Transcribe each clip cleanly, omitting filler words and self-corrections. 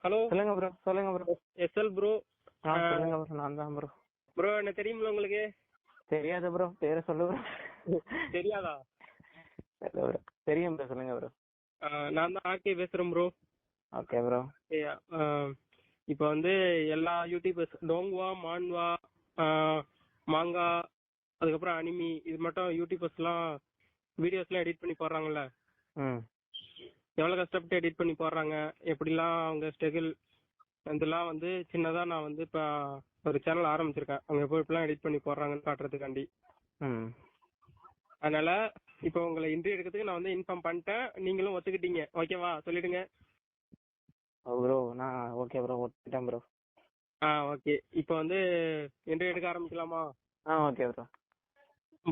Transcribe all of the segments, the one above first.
Hello சொல்லுங்க bro, சொல்லுங்க bro. எஸ்எல் ப்ரோ. சொல்லுங்க ப்ரோ, நான் தான் ப்ரோ. ப்ரோ என்ன தெரியுமில்ல உங்களுக்கு? தெரியாது ப்ரோ, பேரை சொல்லு ப்ரோ. தெரியாதா? ப்ரோ தெரியும் ப்ரோ, சொல்லுங்க ப்ரோ. நான் தான் ஆர்கே பேசுறேன் ப்ரோ. Okay bro. இப்போ வந்து எல்லா யூடியூபர்ஸ் டோங்குவா, மான்வா, மாங்கா, அதுக்கப்புறம் அனிமி, இது மட்டும் யூடியூபர்ஸ்லாம் வீடியோஸ்லாம் எடிட் பண்ணி போடுறாங்கல்ல. எவ்வளோ கஷ்டப்பட்டு எடிட் பண்ணி போடுறாங்க, எப்படிலாம் அவங்க ஸ்ட்ரகிள், இதெல்லாம் வந்து சின்னதாக நான் வந்து இப்போ ஒரு சேனல் ஆரம்பிச்சிருக்கேன். அவங்க எப்போ இப்படிலாம் எடிட் பண்ணி போடுறாங்கன்னு காட்டுறதுக்காண்டி. அதனால இப்போ உங்களை இன்டர்வியூ எடுக்கிறதுக்கு நான் வந்து இன்ஃபார்ம் பண்ணிட்டேன். நீங்களும் ஒத்துக்கிட்டீங்க. ஓகேவா? சொல்லிடுங்க. ப்ரோ நான் ஓகே ப்ரோ, ஒத்துக்கிட்டேன் ப்ரோ. ஓகே. இப்போ வந்து இன்டர்வியூ எடுக்க ஆரம்பிக்கலாமா? Okay bro.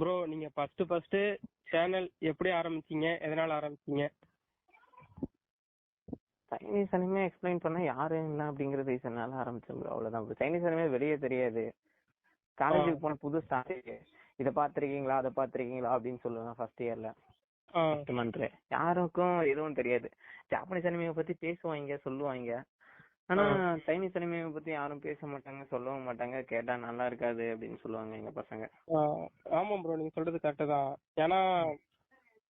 ப்ரோ நீங்க ஃபர்ஸ்ட் சேனல் எப்படி ஆரம்பிச்சீங்க, எதனால ஆரம்பிச்சீங்க? சைனீஸ் அனிமே எக்ஸ்பிளைன் பண்ண யாரு என்ன அப்படிங்கிற ரீசன்னால ஆரம்பிச்சேன் ப்ரோ, அவ்வளவுதான் ப்ரோ. சைனீஸ் அனிமே வெளியே தெரியாது. காலேஜுக்கு போன புது ஸ்டார்ட், இதை பாத்திருக்கீங்களா அதை பாத்திருக்கீங்களா அப்படின்னு சொல்லுவேன் ஃபர்ஸ்ட் இயர்ல. யாருக்கும் எதுவும் தெரியாது. ஜாப்பனீஸ் அனிமையை பத்தி பேசுவாங்க, சொல்லுவாங்க. ஆனா சைனீஸ் அனிமையை பத்தி யாரும் பேச மாட்டாங்க, சொல்லவும் மாட்டாங்க. கேட்டா நல்லா இருக்காது அப்படின்னு சொல்லுவாங்க எங்க பசங்க. ஆமா ப்ரோ, நீங்க சொல்றது கரெக்ட் தான். ஏன்னா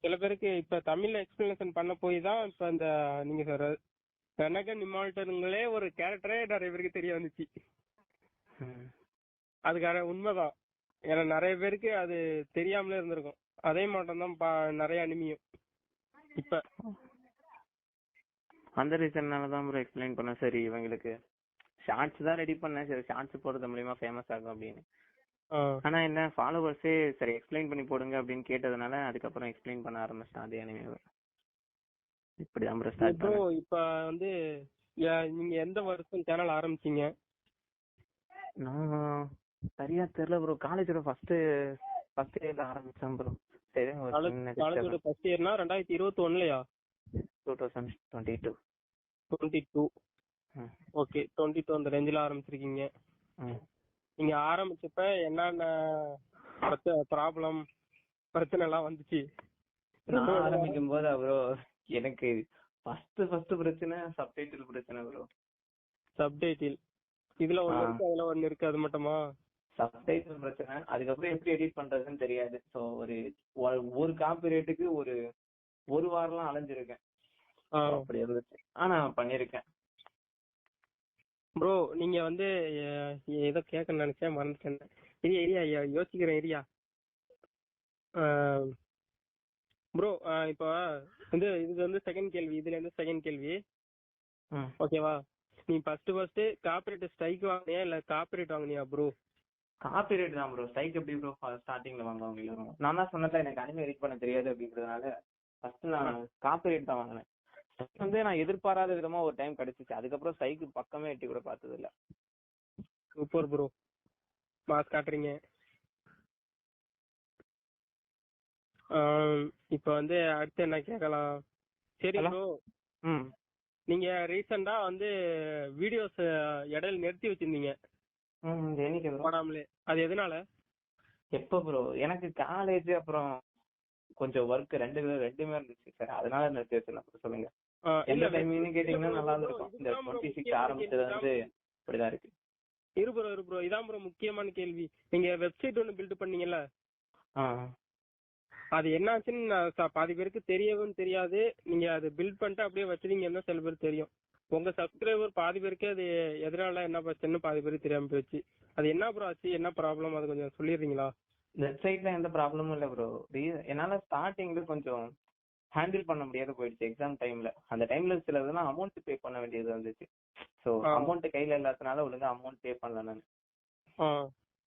சில பேருக்கு இப்ப தமிழ்ல எக்ஸ்பிளனேஷன் பண்ண போய் தான் இப்ப இந்த நீங்க சொல்ற ரெனகன் இமால்டனுங்களே ஒரு கேரக்டரே நிறைய பேருக்கு தெரிய வந்துச்சு. அதுக்கான உண்மைதான். ஏன்னா நிறைய பேருக்கு அது தெரியாமலே இருந்திருக்கும். அதே மாட்டம் தான் நிறைய அனிமியும் இப்ப அந்த ரீசன்னாலதான் ப்ரோ எக்ஸ்பிளைன் பண்ண. சரி இவங்களுக்கு ஷார்ட்ஸ் தான் ரெடி பண்ணேன், சரி ஷார்ட்ஸ் போடுறது மூலியமா ஃபேமஸ் ஆகும் அப்படின்னு. ஆனா என்ன ஃபாலோவர்ஸே சரி எக்ஸ்பிளைன் பண்ணி போடுங்க அப்படின்னு கேட்டதுனால அதுக்கப்புறம் எக்ஸ்பிளைன் பண்ண ஆரம்பிச்சிட்டேன் அதே அனிமே. இப்படிதான் ப்ரோ ஸ்டார்ட் ப்ரோ. இப்ப வந்து நீங்க எந்த வருஷம் சேனல் ஆரம்பிச்சீங்க? நான் சரியா தெரியல ப்ரோ. காலேஜோட ஃபர்ஸ்ட் இயர்ல ஆரம்பிச்சேன் ப்ரோ. காலேஜோட ஃபர்ஸ்ட் இயர்னா 2021லயா? 2022. ஓகே, 22 அந்த ரேஞ்சில ஆரம்பிச்சிருக்கீங்க. நீங்க ஆரம்பிச்சப்ப என்னென்ன பிரச்சனை எல்லாம் வந்துச்சு? நான் ஆரம்பிக்கும் போது ப்ரோ எனக்கு ஃபர்ஸ்ட் பிரச்சனை சப்டைட்டில் பிரச்சனை ப்ரோ. சப்டைட்டில் இதுல ஒண்ணு இருக்கு, அதுல ஒண்ணு இருக்கு, அது மட்டுமா? சப்டைட்டில் பிரச்சனை. அதுக்கப்புறம் எப்படி எடிட் பண்றதுன்னு தெரியாது. சோ ஒரு காப்பிரைட்டுக்கு ஒரு வாரம்லாம் அலைஞ்சிருக்கேன். அப்படி இருந்துச்சு. ஆனா பண்ணிருக்கேன் ப்ரோ. நீங்க வந்து ஏதோ கேட்க நினைச்சேன், மறந்துட்டேன். ஏரியா யோசிக்கிறேன் ஏரியா. ப்ரோ இப்போ வந்து இது வந்து செகண்ட் கேள்வி, இதுல இருந்து செகண்ட் கேள்வி. ஓகேவா? நீ ஃபர்ஸ்ட் காப்பிரைட் ஸ்ட்ரைக் வாங்கினியா இல்ல காப்பிரைட் வாங்கினியா ப்ரோ? காப்பிரைட் தான் ப்ரோ. ஸ்ட்ரைக் எப்படி ப்ரோ ஸ்டார்டிங்ல வாங்குவாங்க? நான் தான் சொன்னேன் எனக்கு அனிமே எடிட் பண்ண தெரியாது அப்படின்றதுனால ஃபர்ஸ்ட் நான் காப்பிரைட் தான் வாங்கினேன். வந்து நான் எதிர்பாராத விதமா ஒரு டைம் கிடைச்சிச்சு. அதுக்கப்புறம் ஸ்ட்ரைக் பக்கமே எட்டி கூட பார்த்தது இல்ல. சூப்பர் ப்ரோ, மாஸ் காட்டுறீங்க. இப்ப வந்து அடுத்து என்ன கேட்கலாம்? சரி ப்ரோ, நீங்க ரீசெண்டா வந்து வீடியோஸ் இடையில நிறுத்தி வச்சிருந்தீங்க போடாமலே, அது எதனால? எப்ப ப்ரோ? எனக்கு காலேஜ் அப்புறம் கொஞ்சம் ஒர்க் ரெண்டுமே இருந்துச்சு சார், அதனால நிறுத்தி வச்சிருந்தேன். சொல்லுங்க எந்த டைமிங்னு கேட்டீங்கன்னா நல்லா இருக்கும். இந்த 26 ஆரம்பிச்சது வந்து இப்படிதான் இருக்கு. இரு ப்ரோ, இதான் ப்ரோ முக்கியமான கேள்வி. நீங்க வெப்சைட் ஒன்னு பில்ட் பண்ணீங்கல்ல, அது என்னாச்சுன்னு பாதி பேருக்கு தெரியவும் தெரியாது. நீங்க அது பில்ட் பண்ணிட்டு அப்படியே வச்சிருந்தீங்கன்னா சில பேர் தெரியும். உங்க சப்ஸ்கிரைபர் பாதி பேருக்கே அது எதனால என்ன பிரச்சனைன்னு பாதி பேருக்கு தெரியாம போயிடுச்சு. அது என்ன ப்ரோ ஆச்சு, என்ன ப்ராப்ளம், அது கொஞ்சம் சொல்லிடுறீங்களா? வெப்சைட்ல எந்த ப்ராப்ளமும் இல்ல ப்ரோ. என்னால ஸ்டார்டிங்ல கொஞ்சம் ஹேண்டில் பண்ண முடியாத போயிடுச்சு எக்ஸாம் டைம்ல. அந்த டைம்ல சில இதெல்லாம் அமௌண்ட் பே பண்ண வேண்டியது வந்துச்சு. ஸோ அமௌண்ட் கையில இல்லாதனால ஒழுங்கா அமௌண்ட் பே பண்ணல நான்.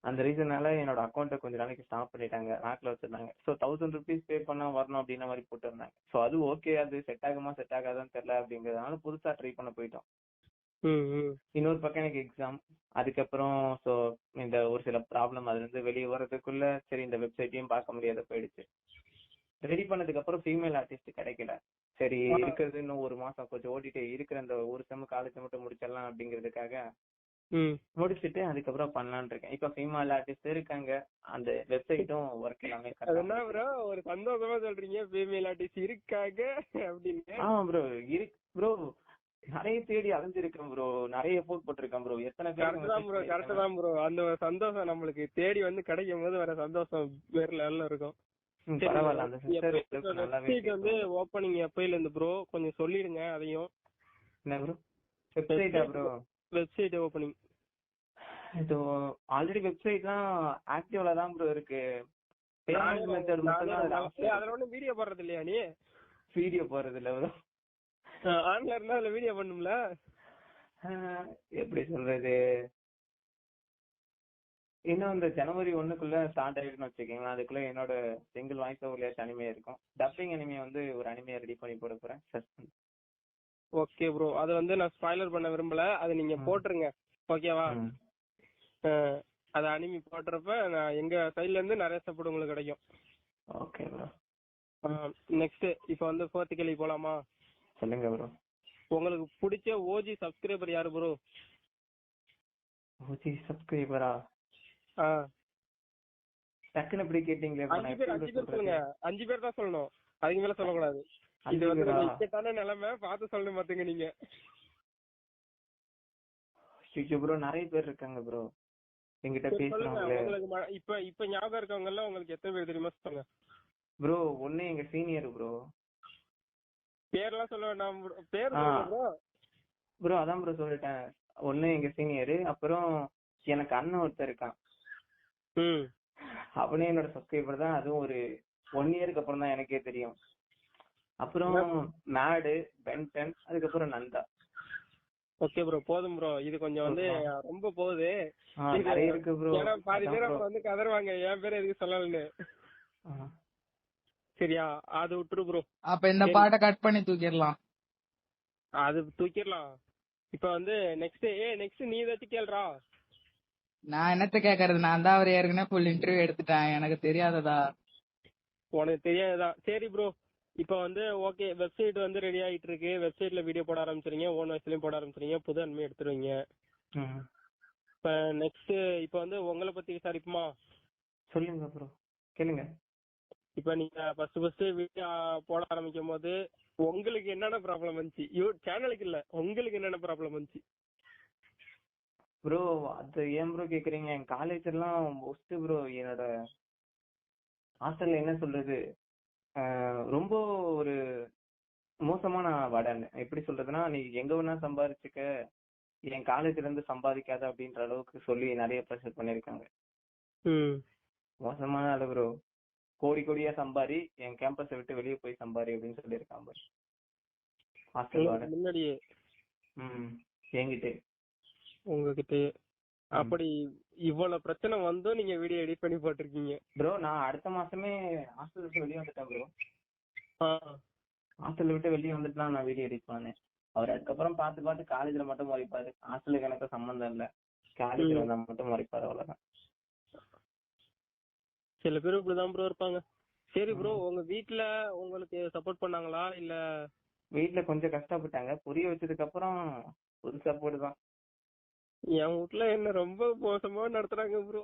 அந்த ரீசனால என்னோட அக்கௌண்ட்டை கொஞ்சம் நாளைக்கு ஸ்டாப் பண்ணிட்டாங்க, லாக்ல வச்சிருந்தாங்க. ஸோ 1000 rupees பே பண்ணா வரணும் அப்படின்ற மாதிரி போட்டுருந்தாங்க. ஸோ அது ஓகே, அது செட் ஆகுமா செட் ஆகாதான்னு தெரியல அப்படிங்கிறதுனால புதுசா ட்ரை பண்ண போயிட்டோம். இன்னொரு பக்கம் எனக்கு எக்ஸாம், அதுக்கப்புறம் ஸோ இந்த ஒரு சில ப்ராப்ளம் அதுல இருந்து வெளியே வர்றதுக்குள்ள சரி இந்த வெப்சைட்டையும் பார்க்க முடியாத போயிடுச்சு. ரெடி பண்ணதுக்கு அப்புறம் ஃபீமேல் ஆர்டிஸ்ட் கிடைக்கல. சரி இருக்கிறது இன்னும் ஒரு மாசம் கொஞ்சம் ஓடிட்டு இருக்கிற அந்த ஒரு செம் காலேஜ் மட்டும் முடிச்சிடலாம் அப்படிங்கிறதுக்காக முடிச்சுட்டு அதுக்கப்புறம் பண்ணலான்னு இருக்கேன். இப்ப ஃபீமேல் ஆர்டிஸ்ட் இருக்காங்க, அந்த வெப்சைட்டும் ஒர்க் எல்லாமே என்ன ப்ரோ ஒரு சந்தோஷமா சொல்றீங்க ஃபீமேல் ஆர்டிஸ்ட் இருக்காங்க அப்படின்னு? ஆமா ப்ரோ ப்ரோ நிறைய தேடி அலைஞ்சிருக்கேன் ப்ரோ, நிறைய எஃபோர்ட் போட்டிருக்கேன் ப்ரோ. எத்தனை கரெக்ட் தான் ப்ரோ, கரெக்ட் தான் ப்ரோ. அந்த ஒரு சந்தோஷம் நம்மளுக்கு தேடி வந்து கிடைக்கும் போது வர சந்தோஷம் வேற லெவல்ல இருக்கும். பரவாயில்ல, அந்த சிஸ்டர் வெப்சைட் வந்து ஓப்பனிங் எப்பயில இருந்து ப்ரோ கொஞ்சம் சொல்லிடுங்க அதையும். என்ன ப்ரோ வெப்சைட்டா ப்ரோ? வெப்சைட் ஓப்பனிங் இது ஆல்ரெடி வெப்சைட்லாம் ஆக்டிவ்ல தான் ப்ரோ இருக்கு. பேமெண்ட் மெத்தட் மட்டும் தான். அதுல ஒண்ணு வீடியோ போடுறது இல்லையா நீ? வீடியோ போறது இல்ல ப்ரோ. ஆன்ல இருந்தா அதுல வீடியோ பண்ணும்ல. எப்படி சொல்றது, இன்னும் இந்த ஜனவரி 1க்குள்ள ஸ்டார்ட் ஆயிடுன்னு வச்சுக்கீங்களா. அதுக்குள்ள என்னோட சிங்கிள் வாய்ஸ் ஓவர் அனிமே இருக்கும். டப்பிங் அனிமே வந்து ஒரு அனிமையை ரெடி பண்ணி போட போறேன். ஓகே ப்ரோ, அது வந்து நான் ஸ்பாயிலர் பண்ண விரும்பல, அது நீங்க போட்டுருங்க ஓகேவா? அது அனிமி போடுறப்ப நான் எங்க சைடுல இருந்து நிறைய சப்போர்ட் உங்களுக்கு கிடைக்கும். Okay bro. நெக்ஸ்ட் இப்போ வந்து ஃபோர்த் கேள்வி போலாமா? சொல்லுங்க ப்ரோ. உங்களுக்கு பிடிச்ச ஓஜி சப்ஸ்கிரைபர் யாரு ப்ரோ? ஓஜி சப்ஸ்கிரைபரா? டக்குன்னு எப்படி கேட்டீங்களே? 5 பேர் சொல்லுங்க. 5 பேர் தான் சொல்லணும், அதுக்கு மேல சொல்லக்கூடாது. இது வந்து இக்கட்டான நிலைமை, பார்த்து சொல்லணும் பாத்துங்க நீங்க. ப்ரோ நிறைய பேர் இருக்காங்க ப்ரோ என்கிட்ட பேசுறாங்களே. உங்களுக்கு இப்ப ஞாபகம் இருக்கவங்க எல்லாம் உங்களுக்கு எத்தனை பேர் தெரியுமா சொல்லுங்க ப்ரோ? ஒண்ணு எங்க சீனியர் ப்ரோ. பேர்லாம் சொல்ல வேண்டாம் பேர் ப்ரோ. ப்ரோ அதான் ப்ரோ சொல்லிட்டேன். ஒண்ணு எங்க சீனியர், அப்புறம் எனக்கு அண்ணன் ஒருத்தர் இருக்கான். அவனே என்னோட சப்ஸ்கிரைபர் தான். அதுவும் ஒரு 1 இயருக்கு அப்புறம் தான் எனக்கே தெரியும். அப்புறம் மேடு, பென்டன், அதுக்கப்புறம் நந்தா. ஓகே ப்ரோ, போதும் ப்ரோ. இது கொஞ்சம் வந்து ரொம்ப போகுது. நிறைய இருக்கு ப்ரோ. ஏன்னா பாதி பேர் அவங்க வந்து கதறுவாங்க என் பேர் எதுக்கு சொல்லலன்னு. சரியா, அது விட்டுரு ப்ரோ. அப்ப இந்த பாட்டை கட் பண்ணி தூக்கிடலாம். அது தூக்கிடலாம். இப்ப வந்து நெக்ஸ்ட் நீ ஏதாச்சும் கேள்றா. நான் என்னத்த கேக்குறது, நான் தான் அவர் ஏற்கனவே ஃபுல் இன்டர்வியூ எடுத்துட்டேன். எனக்கு தெரியாததா? உனக்கு தெரியாததான். சரி ப்ரோ, இப்ப வந்து ஓகே, வெப்சைட் வந்து ரெடி ஆயிட்டு இருக்கு. வெப்சைட்ல வீடியோ போட ஆரம்பிச்சிருங்க, ஓன் வாய்ஸ்லயும் போட ஆரம்பிச்சிருங்க, புது அனிமே எடுத்துருவீங்க. இப்ப நெக்ஸ்ட் இப்ப வந்து உங்களை பத்தி விசாரிப்புமா? சொல்லுங்க ப்ரோ, கேளுங்க. இப்ப நீங்க ஃபர்ஸ்ட் வீடியோ போட ஆரம்பிக்கும் போது உங்களுக்கு என்னென்ன ப்ராப்ளம் வந்துச்சு? சேனலுக்கு இல்ல, உங்களுக்கு என்னென்ன ப்ராப்ளம் வந்துச்சு ப்ரோ? அது ஏன் ப்ரோ கேக்குறீங்க? என் காலேஜ் எல்லாம் மோஸ்ட் ப்ரோ, என்னோட ஹாஸ்டல்ல என்ன சொல்றது, ரொம்ப ஒரு மோசமான வார்டன். எப்படி சொல்றதுன்னா, நீ எங்க வேணா சம்பாதிச்சுக்க, என் காலேஜ்ல இருந்து சம்பாதிக்காத அப்படின்ற அளவுக்கு சொல்லி நிறைய ப்ரெஷர் பண்ணிருக்காங்க. மோசமான அளவு ப்ரோ. கோடி கோடியா சம்பாரி, என் கேம்பஸை விட்டு வெளியே போய் சம்பாரி அப்படின்னு சொல்லியிருக்காங்க ஹாஸ்டல் வார்டன். முன்னாடியே என்கிட்ட உங்ககிட்ட அப்படி இவ்வளவு பிரச்சனை வந்தும் நீங்க வீடியோ எடிட் பண்ணி போட்டிருக்கீங்க ப்ரோ. நான் அடுத்த மாசமே ஹாஸ்டல் விட்டு வெளியே வந்துட்டேன் ப்ரோ. ஹாஸ்டல் விட்டு வெளியே வந்துட்டு நான் வீடியோ எடிட் பண்ணேன். அவர் அதுக்கப்புறம் பார்த்து காலேஜ்ல மட்டும் மறைப்பாரு. ஹாஸ்டலுக்கு எனக்கு சம்பந்தம் இல்ல, காலேஜ்ல வந்தா மட்டும் மறைப்பாரு, அவ்வளவுதான். சில பேர் இப்படிதான் ப்ரோ இருப்பாங்க. சரி ப்ரோ, உங்க வீட்டுல உங்களுக்கு சப்போர்ட் பண்ணாங்களா? இல்ல வீட்டுல கொஞ்சம் கஷ்டப்பட்டாங்க, புரிய வச்சதுக்கு அப்புறம் ஒரு சப்போர்ட் தான். என் வீட்டுல என்ன ரொம்ப மோசமா நடத்துறாங்க ப்ரோ.